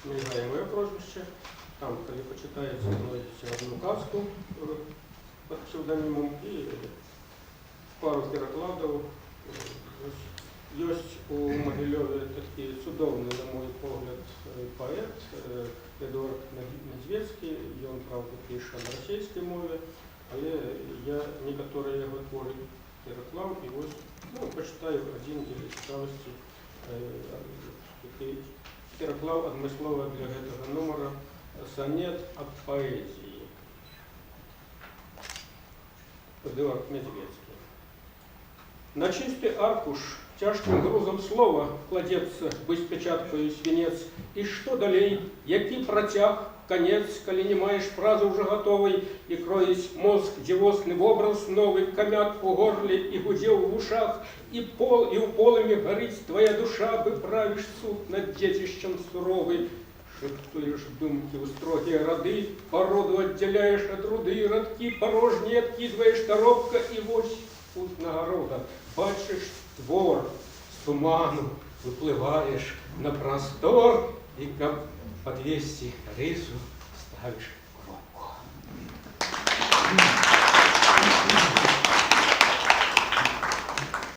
Смігаємо прозвище. Там, коли почитаєте, знайдете одну казку під псевдонімом і пару перекладів. Є у Могильові такий чудовний, на мій погляд, поет Едуард Недзвецький. Він, правда, пише на російській мові, але я некоторі його твори переклав і ось, почитаю один для цікавості. Переклав адмыслова для этого номера сонет от поэзии. Эдуард Медведский. На чистый аркуш тяжким грузом слова кладется без печаткою свинец. И что далей, який протяг, конец, коли не маешь фразы уже готовой, и кроясь мозг девосный в образ новый, комят по горле и гудел в ушах, и у полами горит твоя душа, бы правишь суд над детищем суровый. Шептуешь думки в строгие роды, породу отделяешь от руды, родки порожние откидываешь торопка, и вось нагорода. Бачишь твор с туману, выплываешь на простор, и как подвести рису ставишь